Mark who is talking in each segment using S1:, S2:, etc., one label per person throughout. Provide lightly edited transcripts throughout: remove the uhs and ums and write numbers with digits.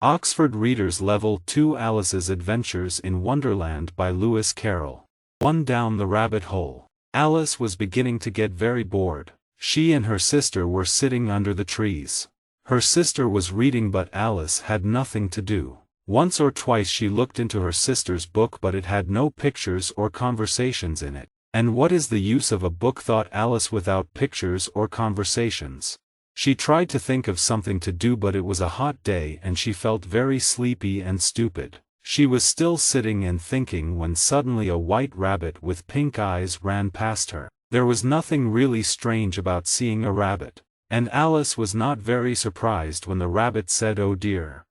S1: Oxford Readers Level 2 Alice's Adventures in Wonderland by Lewis Carroll. 1 Down the Rabbit Hole. Alice was beginning to get very bored. She and her sister were sitting under the trees. Her sister was reading but Alice had nothing to do. Once or twice she looked into her sister's book but it had no pictures or conversations in it. And what is the use of a book, thought Alice, without pictures or conversations? She tried to think of something to do but it was a hot day and she felt very sleepy and stupid. She was still sitting and thinking when suddenly a white rabbit with pink eyes ran past her. There was nothing really strange about seeing a rabbit. And Alice was not very surprised when the rabbit said, oh dear,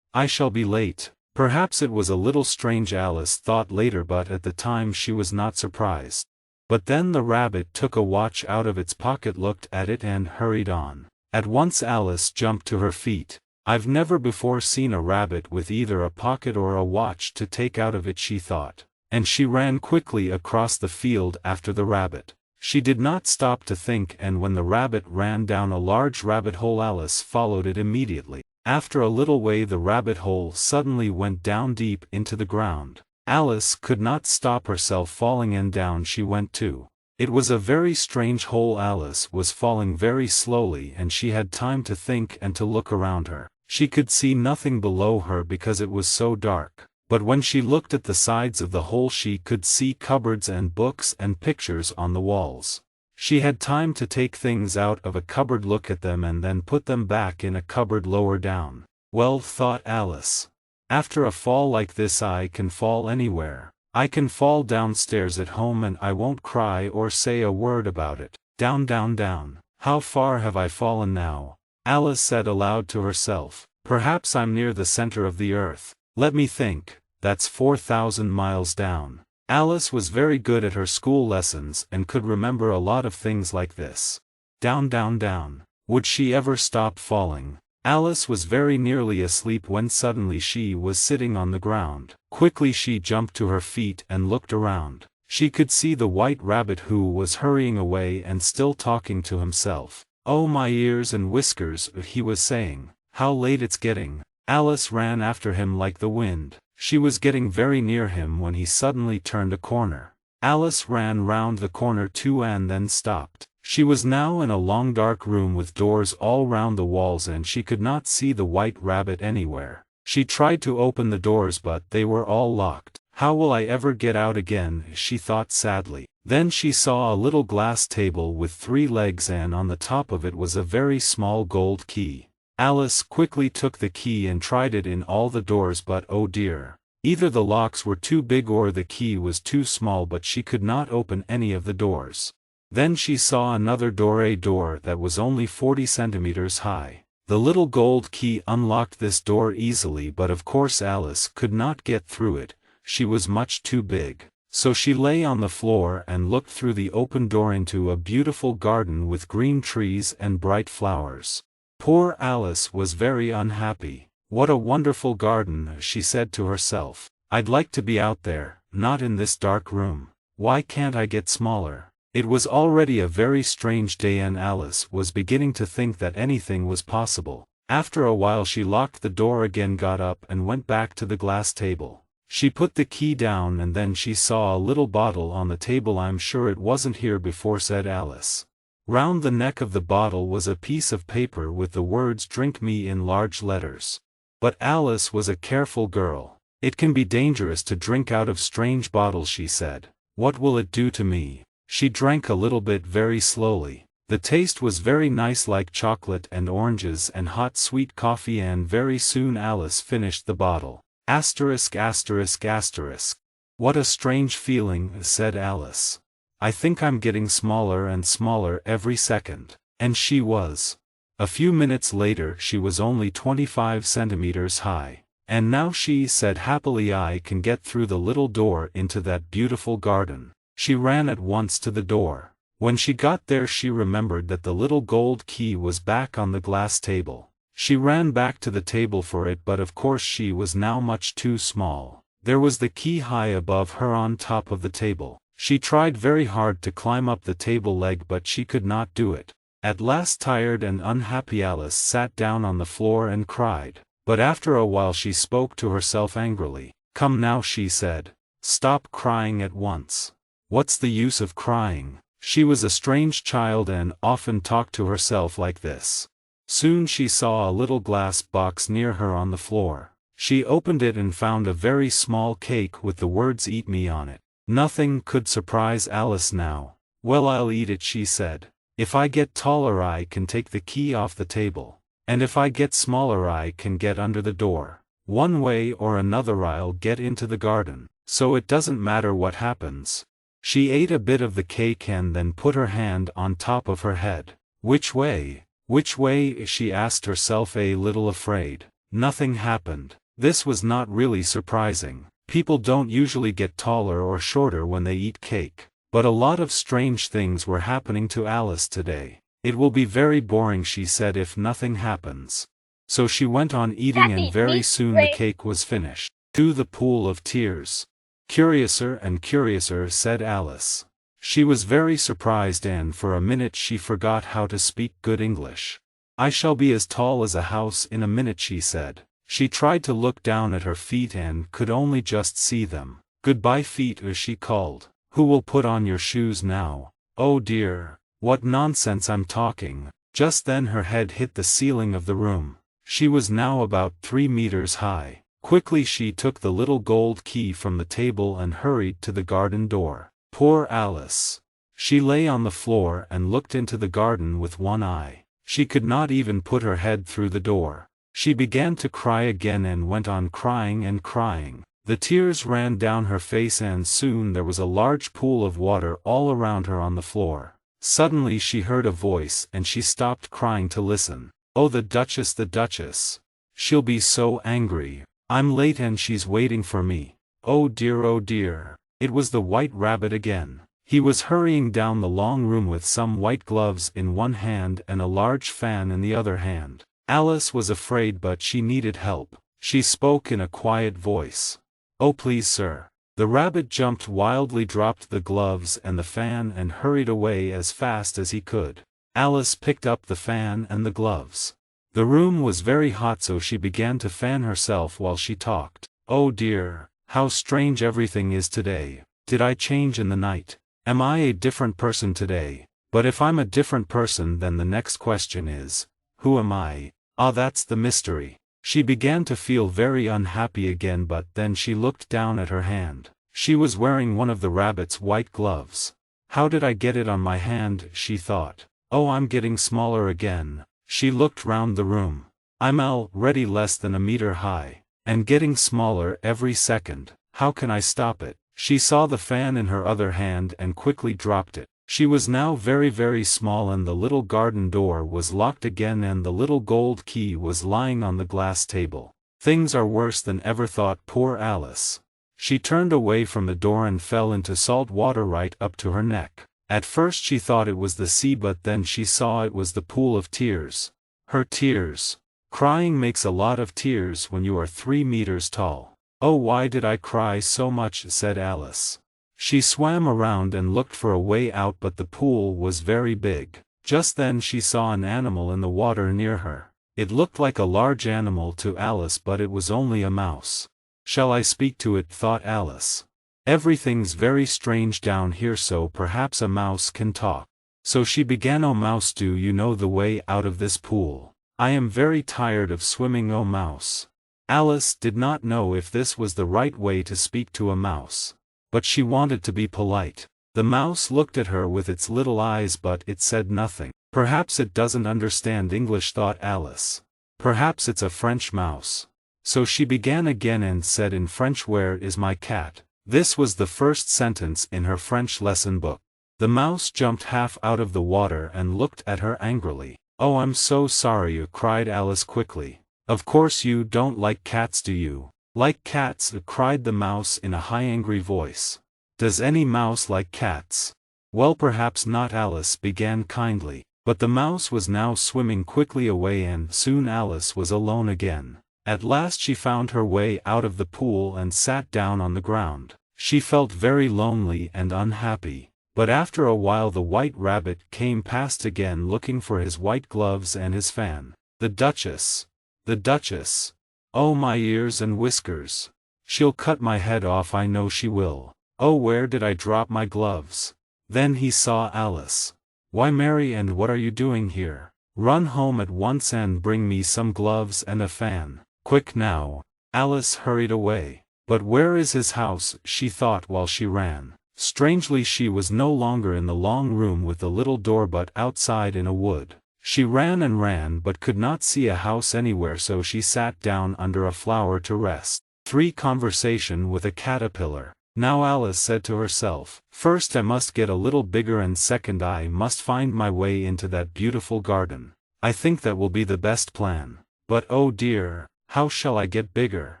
S1: I shall be late." Perhaps it was a little strange, Alice thought later, but at the time she was not surprised. But then the rabbit took a watch out of its pocket, looked at it and hurried on. At once Alice jumped to her feet. "I've never before seen a rabbit with either a pocket or a watch to take out of it," she thought. And she ran quickly across the field after the rabbit. She did not stop to think, and when the rabbit ran down a large rabbit hole, Alice followed it immediately. After a little way the rabbit hole suddenly went down deep into the ground. Alice could not stop herself falling and down she went too. It was a very strange hole. Alice was falling very slowly and she had time to think and to look around her. She could see nothing below her because it was so dark. But when she looked at the sides of the hole she could see cupboards and books and pictures on the walls. She had time to take things out of a cupboard, look at them and then put them back in a cupboard lower down. Well, thought Alice, after a fall like this I can fall anywhere. I can fall downstairs at home and I won't cry or say a word about it. Down, down, down. How far have I fallen now? Alice said aloud to herself. Perhaps I'm near the center of the earth. Let me think. That's 4,000 miles down. Alice was very good at her school lessons and could remember a lot of things like this. Down, down, down. Would she ever stop falling? Alice was very nearly asleep when suddenly she was sitting on the ground. Quickly she jumped to her feet and looked around. She could see the white rabbit, who was hurrying away and still talking to himself. "Oh my ears and whiskers," he was saying. "How late it's getting." Alice ran after him like the wind. She was getting very near him when he suddenly turned a corner. Alice ran round the corner too and then stopped. She was now in a long dark room with doors all round the walls and she could not see the white rabbit anywhere. She tried to open the doors but they were all locked. "How will I ever get out again?" she thought sadly. Then she saw a little glass table with 3 legs and on the top of it was a very small gold key. Alice quickly took the key and tried it in all the doors, but oh dear. Either the locks were too big or the key was too small, but she could not open any of the doors. Then she saw another door, a door that was only 40 centimeters high. The little gold key unlocked this door easily, but of course Alice could not get through it. She was much too big. So she lay on the floor and looked through the open door into a beautiful garden with green trees and bright flowers. Poor Alice was very unhappy. "What a wonderful garden," she said to herself. "I'd like to be out there, not in this dark room. Why can't I get smaller?" It was already a very strange day and Alice was beginning to think that anything was possible. After a while she locked the door again, got up and went back to the glass table. She put the key down and then she saw a little bottle on the table. "I'm sure it wasn't here before," said Alice. Round the neck of the bottle was a piece of paper with the words "Drink me" in large letters. But Alice was a careful girl. "It can be dangerous to drink out of strange bottles," she said. "What will it do to me?" She drank a little bit very slowly. The taste was very nice, like chocolate and oranges and hot sweet coffee, and very soon Alice finished the bottle. Asterisk, asterisk, asterisk. "What a strange feeling," said Alice. "I think I'm getting smaller and smaller every second." And she was. A few minutes later she was only 25 centimeters high. "And now," she said happily, "I can get through the little door into that beautiful garden." She ran at once to the door. When she got there she remembered that the little gold key was back on the glass table. She ran back to the table for it, but of course she was now much too small. There was the key high above her on top of the table. She tried very hard to climb up the table leg, but she could not do it. At last, tired and unhappy, Alice sat down on the floor and cried. But after a while she spoke to herself angrily. "Come now," she said. "Stop crying at once. What's the use of crying?" She was a strange child and often talked to herself like this. Soon she saw a little glass box near her on the floor. She opened it and found a very small cake with the words "Eat me" on it. Nothing could surprise Alice now. "Well, I'll eat it," she said. "If I get taller I can take the key off the table. And if I get smaller I can get under the door. One way or another I'll get into the garden, so it doesn't matter what happens." She ate a bit of the cake and then put her hand on top of her head. "Which way? Which way?" she asked herself, a little afraid. Nothing happened. This was not really surprising. People don't usually get taller or shorter when they eat cake. But a lot of strange things were happening to Alice today. "It will be very boring," she said, "if nothing happens." So she went on eating and very soon the cake was finished. To the pool of tears. "Curiouser and curiouser," said Alice. She was very surprised and for a minute she forgot how to speak good English. "I shall be as tall as a house in a minute," she said. She tried to look down at her feet and could only just see them. "Goodbye, feet," she called. "Who will put on your shoes now?" "Oh dear, what nonsense I'm talking." Just then her head hit the ceiling of the room. She was now about 3 meters high. Quickly she took the little gold key from the table and hurried to the garden door. Poor Alice! She lay on the floor and looked into the garden with one eye. She could not even put her head through the door. She began to cry again and went on crying and crying. The tears ran down her face and soon there was a large pool of water all around her on the floor. Suddenly she heard a voice and she stopped crying to listen. "Oh, the Duchess, the Duchess! She'll be so angry. I'm late and she's waiting for me. Oh dear, oh dear." It was the White Rabbit again. He was hurrying down the long room with some white gloves in one hand and a large fan in the other hand. Alice was afraid but she needed help. She spoke in a quiet voice. "Oh please, sir." The rabbit jumped wildly, dropped the gloves and the fan and hurried away as fast as he could. Alice picked up the fan and the gloves. The room was very hot so she began to fan herself while she talked. "Oh dear, how strange everything is today. Did I change in the night? Am I a different person today? But if I'm a different person then the next question is, who am I? Ah, that's the mystery." She began to feel very unhappy again but then she looked down at her hand. She was wearing one of the rabbit's white gloves. "How did I get it on my hand?" she thought. "Oh, I'm getting smaller again." She looked round the room. "I'm already less than a meter high. And getting smaller every second. How can I stop it?" She saw the fan in her other hand and quickly dropped it. She was now very very small and the little garden door was locked again and the little gold key was lying on the glass table. Things are worse than ever, thought poor Alice. She turned away from the door and fell into salt water right up to her neck. At first she thought it was the sea but then she saw it was the pool of tears. Her tears. Crying makes a lot of tears when you are 3 meters tall. "Oh, why did I cry so much?" said Alice. She swam around and looked for a way out but the pool was very big. Just then she saw an animal in the water near her. It looked like a large animal to Alice but it was only a mouse. "Shall I speak to it?" thought Alice. "Everything's very strange down here so perhaps a mouse can talk." So she began. "Oh mouse, do you know the way out of this pool? I am very tired of swimming, oh mouse." Alice did not know if this was the right way to speak to a mouse. But she wanted to be polite. The mouse looked at her with its little eyes but it said nothing. "Perhaps it doesn't understand English," thought Alice. "Perhaps it's a French mouse." So she began again and said in French, "Where is my cat?" This was the first sentence in her French lesson book. The mouse jumped half out of the water and looked at her angrily. "Oh, I'm so sorry," cried Alice quickly. "Of course you don't like cats, do you?" "Like cats?" cried the mouse in a high angry voice. "Does any mouse like cats?" "Well, perhaps not," Alice began kindly. But the mouse was now swimming quickly away and soon Alice was alone again. At last she found her way out of the pool and sat down on the ground. She felt very lonely and unhappy. But after a while the White Rabbit came past again looking for his white gloves and his fan. "The Duchess! The Duchess! Oh my ears and whiskers! She'll cut my head off, I know she will. Oh, where did I drop my gloves? Then he saw Alice. Why, Mary, and what are you doing here? Run home at once and bring me some gloves and a fan. Quick now. Alice hurried away. But where is his house, she thought while she ran. Strangely, she was no longer in the long room with the little door but outside in a wood. She ran and ran but could not see a house anywhere, so she sat down under a flower to rest. 3. Conversation with a caterpillar. Now Alice said to herself, first I must get a little bigger, and second I must find my way into that beautiful garden. I think that will be the best plan. But oh dear, how shall I get bigger?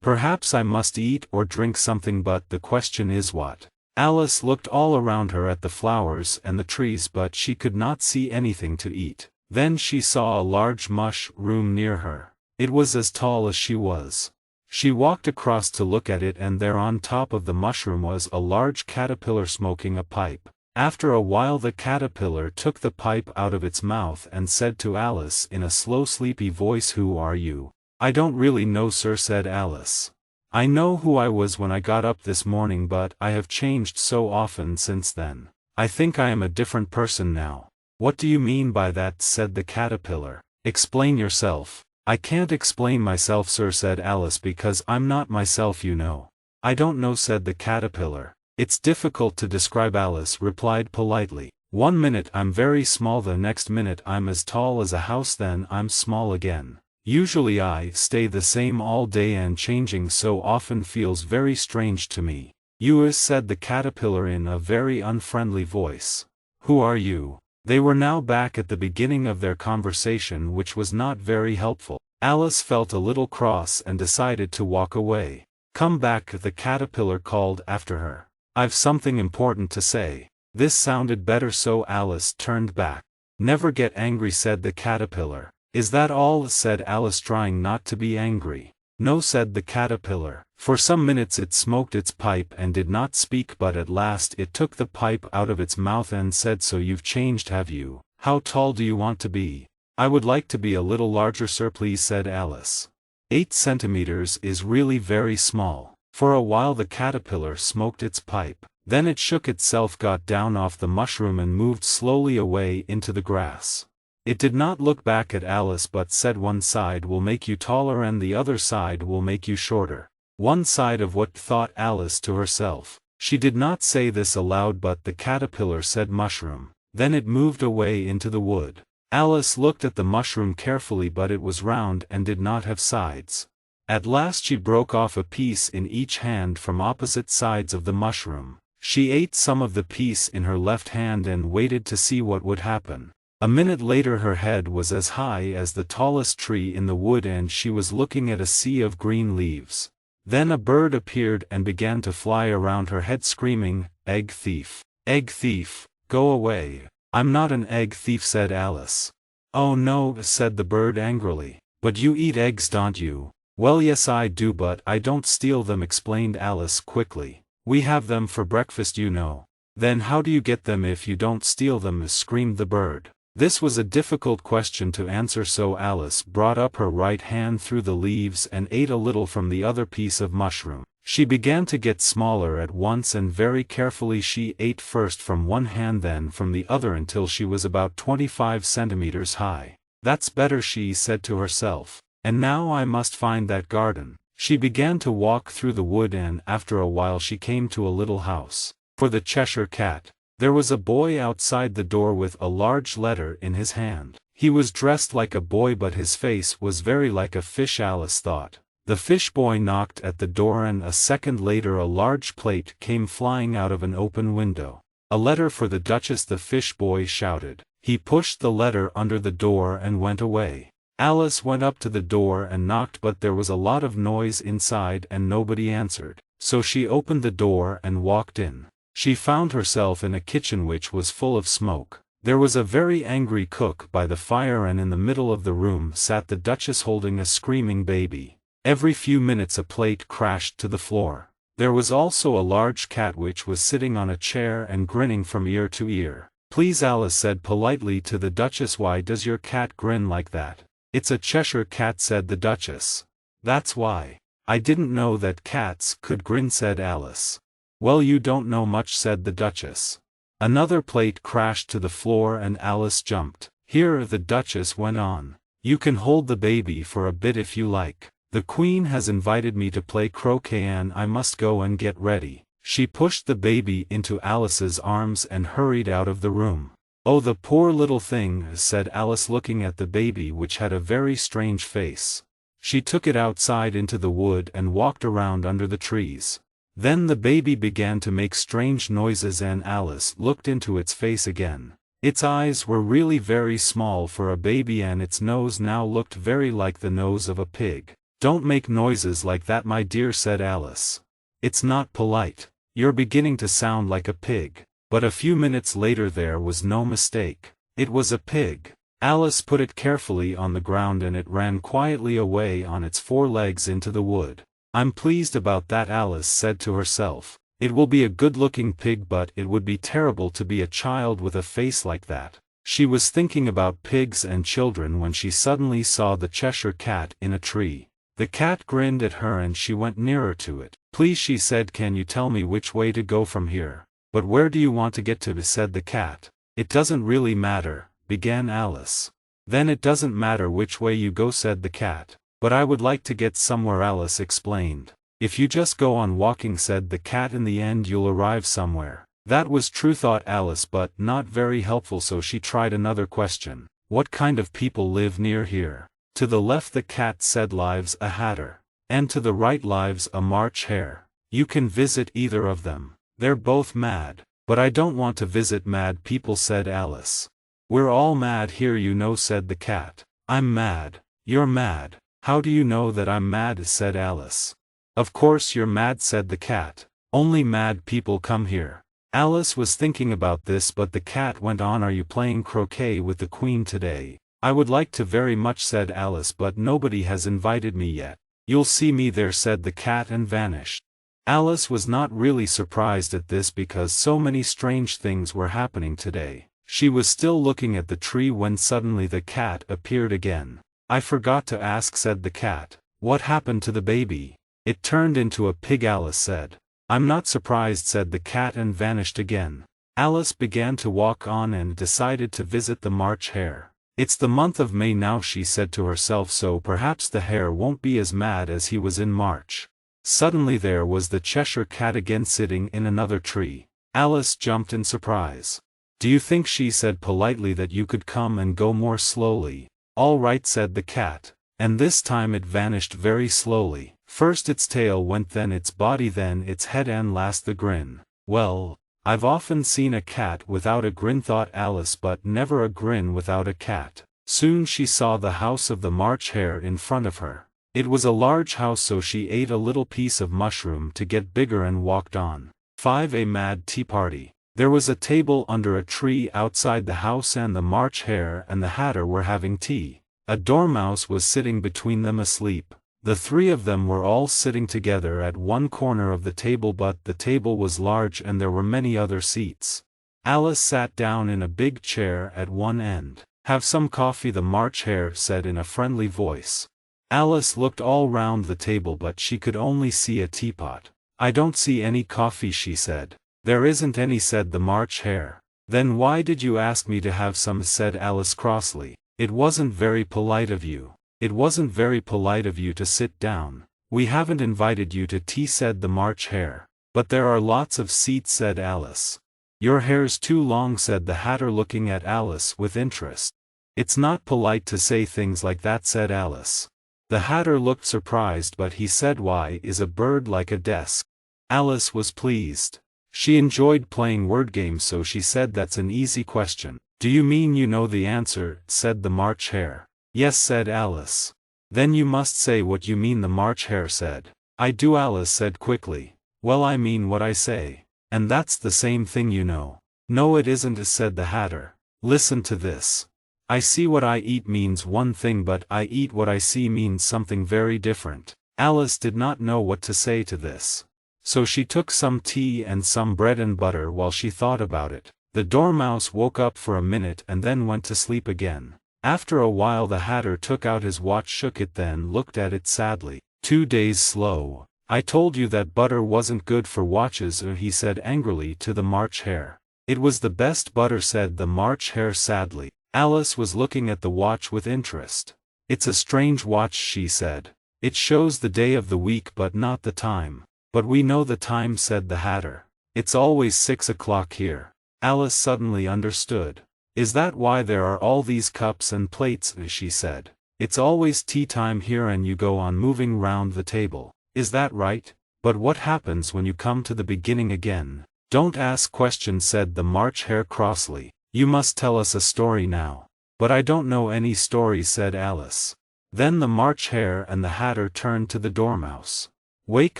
S1: Perhaps I must eat or drink something, but the question is what? Alice looked all around her at the flowers and the trees, but she could not see anything to eat. Then she saw a large mushroom near her. It was as tall as she was. She walked across to look at it, and there on top of the mushroom was a large caterpillar smoking a pipe. After a while the caterpillar took the pipe out of its mouth and said to Alice in a slow, sleepy voice, "Who are you?" "I don't really know, sir," said Alice. "I know who I was when I got up this morning, but I have changed so often since then. I think I am a different person now." "What do you mean by that?" said the caterpillar. "Explain yourself." "I can't explain myself, sir," said Alice, "because I'm not myself, you know." "I don't know," said the caterpillar. "It's difficult to describe," Alice replied politely. "One minute I'm very small, the next minute I'm as tall as a house, then I'm small again. Usually I stay the same all day, and changing so often feels very strange to me." "You," said the caterpillar in a very unfriendly voice. "Who are you?" They were now back at the beginning of their conversation, which was not very helpful. Alice felt a little cross and decided to walk away. "Come back," the caterpillar called after her. "I've something important to say." This sounded better, so Alice turned back. "Never get angry," said the caterpillar. "Is that all?" said Alice, trying not to be angry. "No," said the caterpillar. For some minutes it smoked its pipe and did not speak, but at last it took the pipe out of its mouth and said, "So you've changed, have you? How tall do you want to be?" "I would like to be a little larger, sir, please," said Alice. 8 centimeters is really very small. For a while the caterpillar smoked its pipe. Then it shook itself, got down off the mushroom, and moved slowly away into the grass. It did not look back at Alice, but said, "One side will make you taller and the other side will make you shorter." One side of what, thought Alice to herself. She did not say this aloud, but the caterpillar said mushroom. Then it moved away into the wood. Alice looked at the mushroom carefully, but it was round and did not have sides. At last she broke off a piece in each hand from opposite sides of the mushroom. She ate some of the piece in her left hand and waited to see what would happen. A minute later her head was as high as the tallest tree in the wood, and she was looking at a sea of green leaves. Then a bird appeared and began to fly around her head, screaming, "Egg thief! Egg thief! Go away!" "I'm not an egg thief," said Alice. "Oh no," said the bird angrily. "But you eat eggs, don't you?" "Well, yes I do, but I don't steal them," explained Alice quickly. "We have them for breakfast, you know." "Then how do you get them if you don't steal them?" screamed the bird. This was a difficult question to answer, so Alice brought up her right hand through the leaves and ate a little from the other piece of mushroom. She began to get smaller at once, and very carefully she ate first from one hand, then from the other, until she was about 25 centimeters high. "That's better," she said to herself. "And now I must find that garden." She began to walk through the wood, and after a while she came to a little house for the Cheshire Cat. There was a boy outside the door with a large letter in his hand. He was dressed like a boy, but his face was very like a fish, Alice thought. The fish boy knocked at the door, and a second later a large plate came flying out of an open window. "A letter for the Duchess," the fish boy shouted. He pushed the letter under the door and went away. Alice went up to the door and knocked, but there was a lot of noise inside and nobody answered. So she opened the door and walked in. She found herself in a kitchen which was full of smoke. There was a very angry cook by the fire, and in the middle of the room sat the Duchess holding a screaming baby. Every few minutes a plate crashed to the floor. There was also a large cat which was sitting on a chair and grinning from ear to ear. "Please," Alice said politely to the Duchess, "why does your cat grin like that?" "It's a Cheshire Cat," said the Duchess. That's why. I didn't know that cats could grin, said Alice. Well, you don't know much, said the Duchess. Another plate crashed to the floor and Alice jumped. Here the Duchess went on. You can hold the baby for a bit if you like. The Queen has invited me to play croquet and I must go and get ready. She pushed the baby into Alice's arms and hurried out of the room. Oh, the poor little thing, said Alice, looking at the baby, which had a very strange face. She took it outside into the wood and walked around under the trees. Then the baby began to make strange noises and Alice looked into its face again. Its eyes were really very small for a baby and its nose now looked very like the nose of a pig. Don't make noises like that, my dear, said Alice. It's not polite. You're beginning to sound like a pig. But a few minutes later there was no mistake. It was a pig. Alice put it carefully on the ground and it ran quietly away on its 4 legs into the wood. I'm pleased about that, Alice said to herself. It will be a good-looking pig, but it would be terrible to be a child with a face like that. She was thinking about pigs and children when she suddenly saw the Cheshire Cat in a tree. The cat grinned at her and she went nearer to it. Please, she said, can you tell me which way to go from here? But where do you want to get to? Said the cat. It doesn't really matter, began Alice. Then it doesn't matter which way you go, said the cat. But I would like to get somewhere, Alice explained. If you just go on walking, said the cat, in the end you'll arrive somewhere. That was true, thought Alice, but not very helpful, so she tried another question. What kind of people live near here? To the left, the cat said, lives a hatter. And to the right lives a March hare. You can visit either of them. They're both mad. But I don't want to visit mad people, said Alice. We're all mad here, you know, said the cat. I'm mad. You're mad. How do you know that I'm mad? Said Alice. Of course you're mad, said the cat. Only mad people come here. Alice was thinking about this, but the cat went on. Are you playing croquet with the Queen today? I would like to very much, said Alice, but nobody has invited me yet. You'll see me there, said the cat, and vanished. Alice was not really surprised at this because so many strange things were happening today. She was still looking at the tree when suddenly the cat appeared again. I forgot to ask, said the cat. What happened to the baby? It turned into a pig, Alice said. I'm not surprised, said the cat, and vanished again. Alice began to walk on and decided to visit the March hare. It's the month of May now, she said to herself, so perhaps the hare won't be as mad as he was in March. Suddenly there was the Cheshire Cat again sitting in another tree. Alice jumped in surprise. Do you think, she said politely, that you could come and go more slowly? All right, said the cat. And this time it vanished very slowly. First its tail went, then its body, then its head, and last the grin. Well, I've often seen a cat without a grin, thought Alice, but never a grin without a cat. Soon she saw the house of the March hare in front of her. It was a large house, so she ate a little piece of mushroom to get bigger and walked on. 5. A mad tea party. There was a table under a tree outside the house and the March hare and the hatter were having tea. A dormouse was sitting between them asleep. The 3 of them were all sitting together at one corner of the table, but the table was large and there were many other seats. Alice sat down in a big chair at one end. Have some coffee, the March hare said in a friendly voice. Alice looked all round the table, but she could only see a teapot. I don't see any coffee, she said. There isn't any, said the March hare. Then why did you ask me to have some? Said Alice crossly. It wasn't very polite of you. It wasn't very polite of you to sit down. We haven't invited you to tea, said the March hare. But there are lots of seats, said Alice. Your hair's too long, said the hatter, looking at Alice with interest. It's not polite to say things like that, said Alice. The hatter looked surprised, but he said, why is a bird like a desk? Alice was pleased. She enjoyed playing word games, so she said, that's an easy question. Do you mean you know the answer? Said the March hare. Yes, said Alice. Then you must say what you mean, the March hare said. I do, Alice said quickly. Well, I mean what I say. And that's the same thing, you know. No, it isn't, said the hatter. Listen to this. I see what I eat means one thing, but I eat what I see means something very different. Alice did not know what to say to this. So she took some tea and some bread and butter while she thought about it. The dormouse woke up for a minute and then went to sleep again. After a while the hatter took out his watch, shook it, then looked at it sadly. 2 days slow. I told you that butter wasn't good for watches, he said angrily to the March Hare. It was the best butter, said the March Hare sadly. Alice was looking at the watch with interest. It's a strange watch, she said. It shows the day of the week but not the time. But we know the time, said the Hatter. It's always 6 o'clock here. Alice suddenly understood. Is that why there are all these cups and plates, she said. It's always tea time here and you go on moving round the table. Is that right? But what happens when you come to the beginning again? Don't ask questions, said the March Hare crossly. You must tell us a story now. But I don't know any stories, said Alice. Then the March Hare and the Hatter turned to the Dormouse. Wake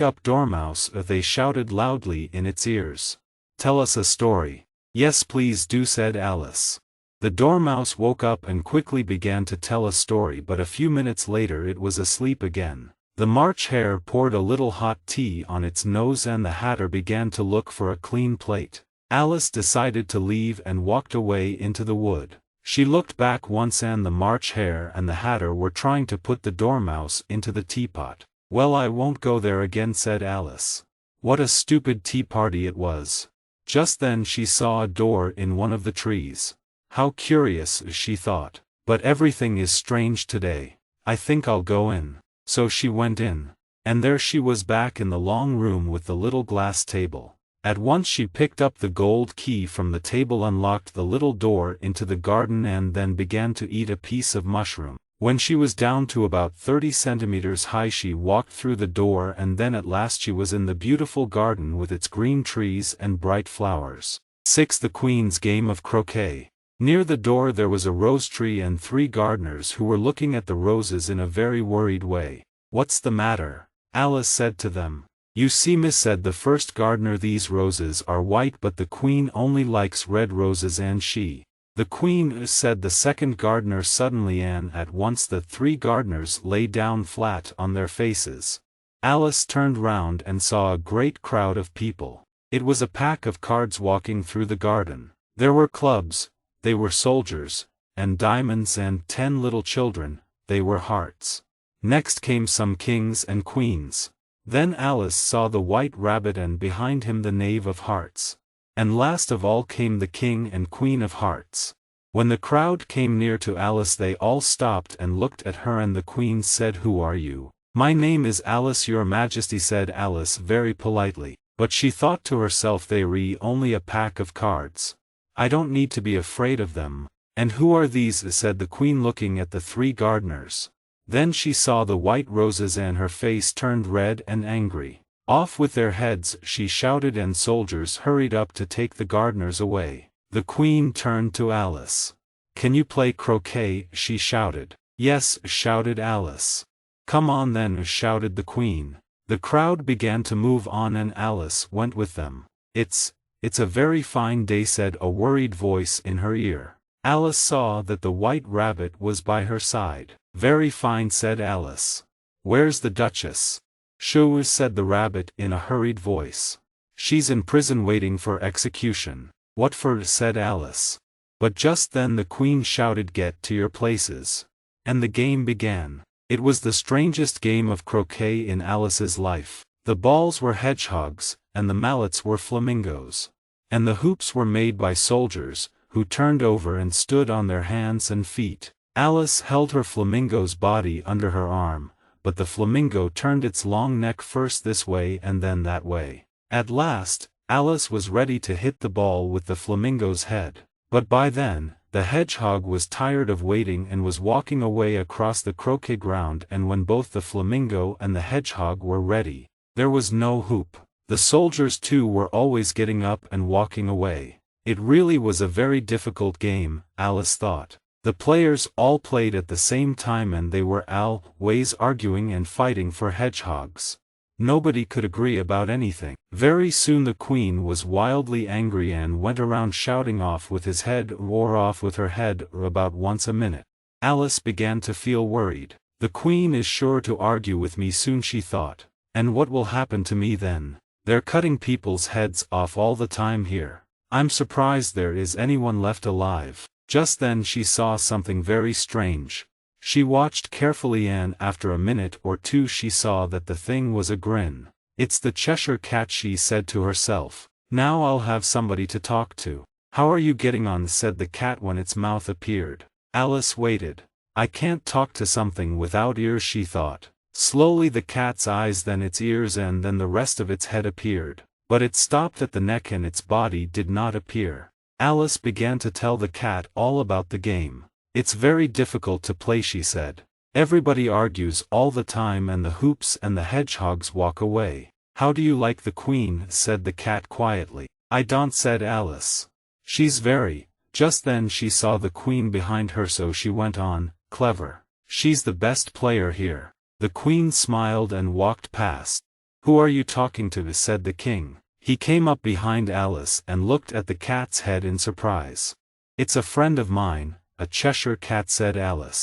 S1: up, Dormouse, they shouted loudly in its ears. Tell us a story. Yes, please do, said Alice. The Dormouse woke up and quickly began to tell a story, but a few minutes later it was asleep again. The March Hare poured a little hot tea on its nose and the Hatter began to look for a clean plate. Alice decided to leave and walked away into the wood. She looked back once and the March Hare and the Hatter were trying to put the Dormouse into the teapot. Well, I won't go there again, said Alice. What a stupid tea party it was. Just then she saw a door in one of the trees. How curious, she thought. But everything is strange today. I think I'll go in. So she went in. And there she was back in the long room with the little glass table. At once she picked up the gold key from the table, unlocked the little door into the garden and then began to eat a piece of mushroom. When she was down to about 30 centimeters high she walked through the door and then at last she was in the beautiful garden with its green trees and bright flowers. 6. The Queen's Game of Croquet. Near the door there was a rose tree and 3 gardeners who were looking at the roses in a very worried way. What's the matter? Alice said to them. You see, miss, said the first gardener, these roses are white but the Queen only likes red roses and she. The Queen, said the second gardener suddenly, and at once the 3 gardeners lay down flat on their faces. Alice turned round and saw a great crowd of people. It was a pack of cards walking through the garden. There were clubs, they were soldiers, and diamonds, and 10 little children, they were hearts. Next came some kings and queens. Then Alice saw the White Rabbit and behind him the Knave of Hearts. And last of all came the King and Queen of Hearts. When the crowd came near to Alice they all stopped and looked at her and the Queen said, Who are you? My name is Alice, your Majesty, said Alice very politely, but she thought to herself, they re only a pack of cards. I don't need to be afraid of them. And who are these? Said the Queen looking at the 3 gardeners. Then she saw the white roses and her face turned red and angry. Off with their heads, she shouted, and soldiers hurried up to take the gardeners away. The Queen turned to Alice. Can you play croquet? She shouted. Yes, shouted Alice. Come on then, shouted the Queen. The crowd began to move on and Alice went with them. It's a very fine day, said a worried voice in her ear. Alice saw that the White Rabbit was by her side. Very fine, said Alice. Where's the Duchess? Shoo, said the rabbit in a hurried voice. She's in prison waiting for execution. What for? Said Alice. But just then the Queen shouted, Get to your places. And the game began. It was the strangest game of croquet in Alice's life. The balls were hedgehogs, and the mallets were flamingos. And the hoops were made by soldiers, who turned over and stood on their hands and feet. Alice held her flamingo's body under her arm, but the flamingo turned its long neck first this way and then that way. At last, Alice was ready to hit the ball with the flamingo's head. But by then, the hedgehog was tired of waiting and was walking away across the croquet ground, and when both the flamingo and the hedgehog were ready, there was no hoop. The soldiers too were always getting up and walking away. It really was a very difficult game, Alice thought. The players all played at the same time and they were always arguing and fighting for hedgehogs. Nobody could agree about anything. Very soon the Queen was wildly angry and went around shouting, Off with his head or off with her head, about once a minute. Alice began to feel worried. The Queen is sure to argue with me soon, she thought. And what will happen to me then? They're cutting people's heads off all the time here. I'm surprised there is anyone left alive. Just then she saw something very strange. She watched carefully and after a minute or two she saw that the thing was a grin. "It's the Cheshire Cat," she said to herself. "Now I'll have somebody to talk to." "How are you getting on?" said the cat when its mouth appeared. Alice waited. "I can't talk to something without ears," she thought. Slowly the cat's eyes, then its ears, and then the rest of its head appeared. But it stopped at the neck and its body did not appear. Alice began to tell the cat all about the game. "It's very difficult to play," she said. "Everybody argues all the time and the hoops and the hedgehogs walk away." "How do you like the queen?" said the cat quietly. "I don't," said Alice. "She's very—" Just then she saw the queen behind her, so she went on, "Clever. She's the best player here." The queen smiled and walked past. "Who are you talking to?" said the king. He came up behind Alice and looked at the cat's head in surprise. "It's a friend of mine, a Cheshire Cat," said Alice.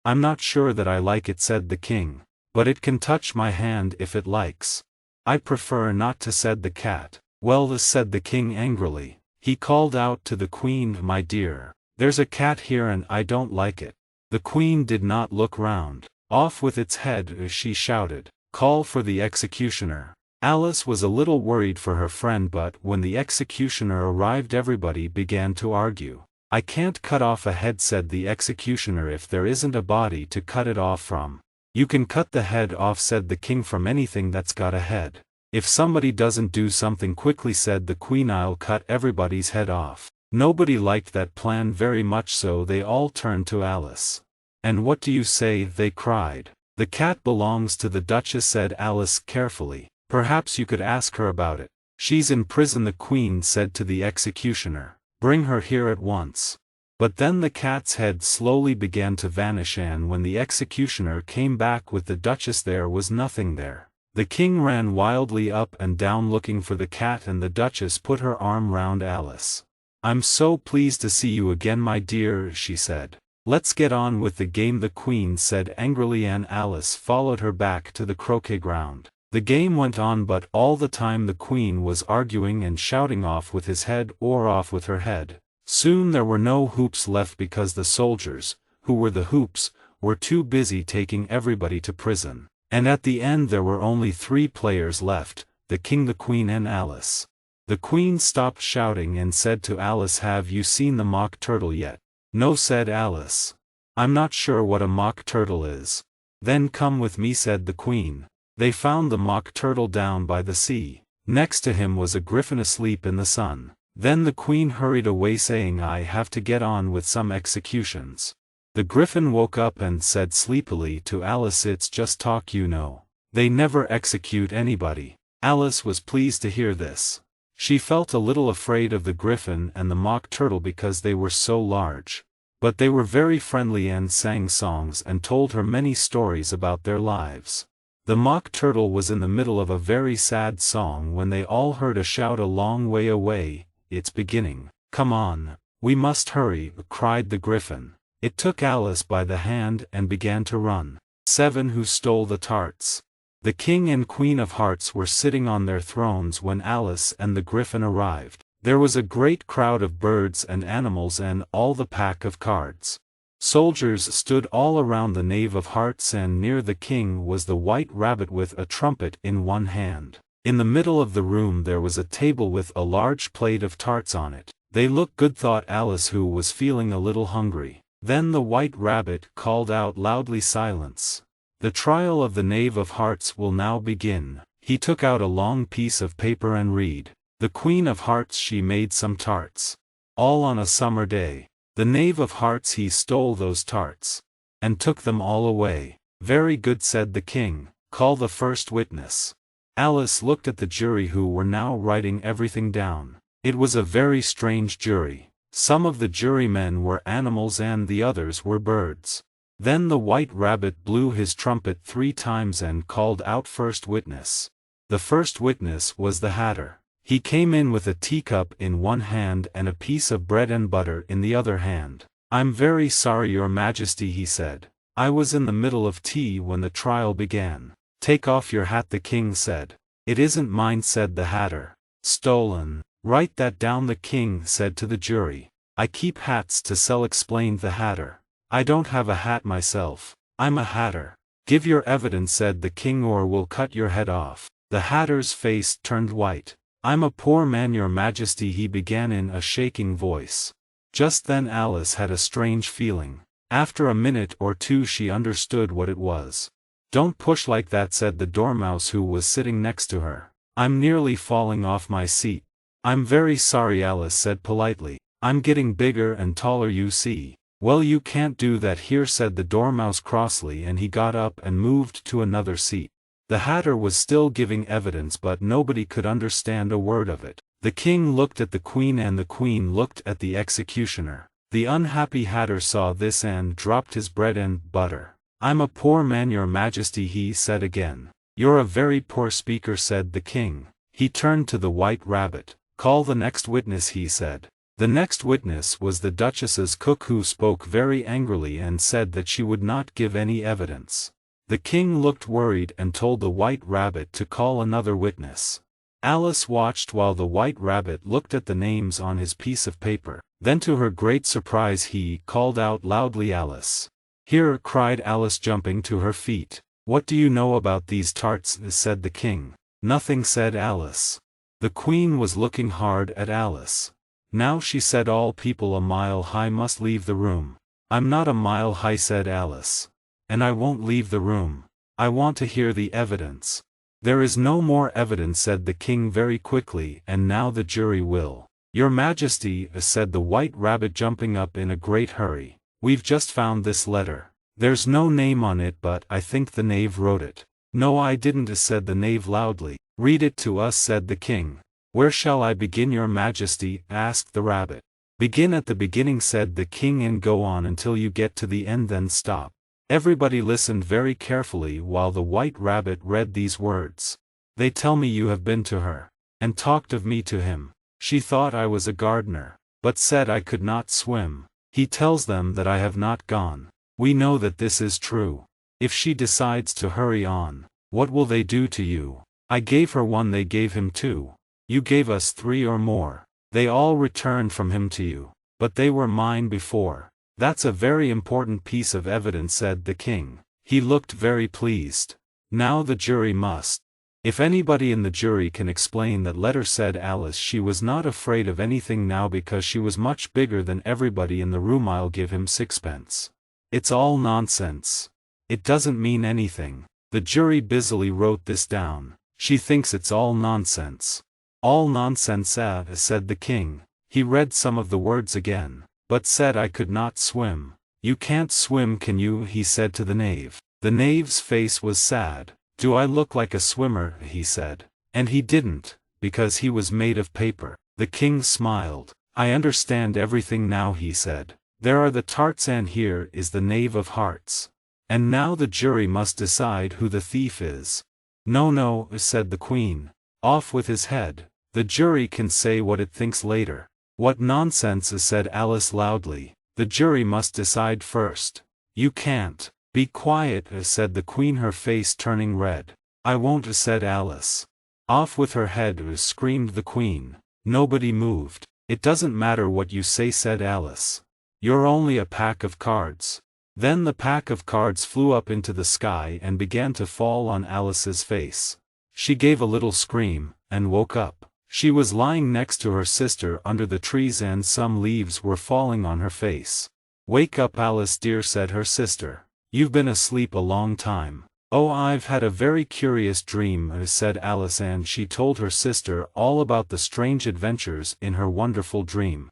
S1: "I'm not sure that I like it," said the king. "But it can touch my hand if it likes." "I prefer not to," said the cat. "Well," said the king angrily. He called out to the queen, "My dear, there's a cat here and I don't like it." The queen did not look round. "Off with its head," she shouted. "Call for the executioner." Alice was a little worried for her friend, but when the executioner arrived everybody began to argue. "I can't cut off a head," said the executioner, "if there isn't a body to cut it off from." "You can cut the head off," said the king, "from anything that's got a head." "If somebody doesn't do something quickly," said the queen, "I'll cut everybody's head off." Nobody liked that plan very much, so they all turned to Alice. "And what do you say?" they cried. "The cat belongs to the Duchess," said Alice carefully. "Perhaps you could ask her about it." "She's in prison," the queen said to the executioner. "Bring her here at once." But then the cat's head slowly began to vanish, and when the executioner came back with the Duchess, there was nothing there. The king ran wildly up and down looking for the cat, and the Duchess put her arm round Alice. "I'm so pleased to see you again, my dear," she said. "Let's get on with the game," the queen said angrily, and Alice followed her back to the croquet ground. The game went on, but all the time the queen was arguing and shouting, "Off with his head," or "Off with her head." Soon there were no hoops left because the soldiers, who were the hoops, were too busy taking everybody to prison. And at the end there were only 3 players left, the king, the queen, and Alice. The queen stopped shouting and said to Alice, "Have you seen the mock turtle yet?" "No," said Alice. "I'm not sure what a mock turtle is." "Then come with me," said the queen. They found the mock turtle down by the sea. Next to him was a griffin asleep in the sun. Then the queen hurried away saying, "I have to get on with some executions." The griffin woke up and said sleepily to Alice, "It's just talk, you know. They never execute anybody." Alice was pleased to hear this. She felt a little afraid of the griffin and the mock turtle because they were so large. But they were very friendly and sang songs and told her many stories about their lives. The mock turtle was in the middle of a very sad song when they all heard a shout a long way away. "It's beginning. Come on, we must hurry," cried the griffin. It took Alice by the hand and began to run. 7 Who stole the tarts? The king and queen of hearts were sitting on their thrones when Alice and the griffin arrived. There was a great crowd of birds and animals and all the pack of cards. Soldiers stood all around the knave of hearts, and near the king was the white rabbit with a trumpet in one hand. In the middle of the room there was a table with a large plate of tarts on it. They looked good, thought Alice, who was feeling a little hungry. Then the white rabbit called out loudly, "Silence! The trial of the knave of hearts will now begin." He took out a long piece of paper and read. "The queen of hearts, she made some tarts, all on a summer day. The knave of hearts, he stole those tarts, and took them all away." "Very good," said the king. "Call the first witness." Alice looked at the jury, who were now writing everything down. It was a very strange jury. Some of the jurymen were animals and the others were birds. Then the white rabbit blew his trumpet 3 times and called out, "First witness." The first witness was the hatter. He came in with a teacup in one hand and a piece of bread and butter in the other hand. "I'm very sorry, Your Majesty," he said. "I was in the middle of tea when the trial began." "Take off your hat," the king said. "It isn't mine," said the hatter. "Stolen. Write that down," the king said to the jury. "I keep hats to sell," explained the hatter. I don't have a hat myself. I'm a hatter. Give your evidence, said the king, or we'll cut your head off. The hatter's face turned white. I'm a poor man, your majesty, he began in a shaking voice. Just then Alice had a strange feeling. After a minute or two she understood what it was. Don't push like that, said the dormouse who was sitting next to her. I'm nearly falling off my seat. I'm very sorry, Alice said politely. I'm getting bigger and taller, you see. Well, you can't do that here, said the dormouse crossly, and he got up and moved to another seat. The hatter was still giving evidence, but nobody could understand a word of it. The king looked at the queen and the queen looked at the executioner. The unhappy hatter saw this and dropped his bread and butter. I'm a poor man, your majesty, he said again. You're a very poor speaker, said the king. He turned to the white rabbit. Call the next witness, he said. The next witness was the duchess's cook, who spoke very angrily and said that she would not give any evidence. The king looked worried and told the white rabbit to call another witness. Alice watched while the white rabbit looked at the names on his piece of paper. Then to her great surprise he called out loudly, Alice. Here, cried Alice, jumping to her feet. What do you know about these tarts, said the king. Nothing, said Alice. The queen was looking hard at Alice. Now, she said, all people a mile high must leave the room. I'm not a mile high, said Alice. And I won't leave the room. I want to hear the evidence. There is no more evidence, said the king very quickly, and now the jury will. Your majesty, said the white rabbit, jumping up in a great hurry. We've just found this letter. There's no name on it, but I think the knave wrote it. No, I didn't, said the knave loudly. Read it to us, said the king. Where shall I begin, your majesty, asked the rabbit. Begin at the beginning, said the king, and go on until you get to the end, then stop. Everybody listened very carefully while the white rabbit read these words. They tell me you have been to her, and talked of me to him. She thought I was a gardener, but said I could not swim. He tells them that I have not gone. We know that this is true. If she decides to hurry on, what will they do to you? I gave her one, they gave him two. You gave us 3 or more. They all returned from him to you. But they were mine before. That's a very important piece of evidence, said the king. He looked very pleased. Now the jury must. If anybody in the jury can explain that letter, said Alice. She was not afraid of anything now because she was much bigger than everybody in the room. I'll give him 6pence. It's all nonsense. It doesn't mean anything. The jury busily wrote this down. She thinks it's all nonsense. All nonsense, said the king. He read some of the words again, but said I could not swim. You can't swim, can you? He said to the knave. The knave's face was sad. Do I look like a swimmer? He said. And he didn't, because he was made of paper. The king smiled. I understand everything now, he said. There are the tarts, and here is the knave of hearts. And now the jury must decide who the thief is. No, no, said the queen. Off with his head. The jury can say what it thinks later. What nonsense, said Alice loudly. The jury must decide first. You can't. Be quiet, said the queen, her face turning red. I won't, said Alice. Off with her head, screamed the queen. Nobody moved. It doesn't matter what you say, said Alice. You're only a pack of cards. Then the pack of cards flew up into the sky and began to fall on Alice's face. She gave a little scream, and woke up. She was lying next to her sister under the trees, and some leaves were falling on her face. Wake up, Alice dear, said her sister. You've been asleep a long time. Oh, I've had a very curious dream, said Alice, and she told her sister all about the strange adventures in her wonderful dream.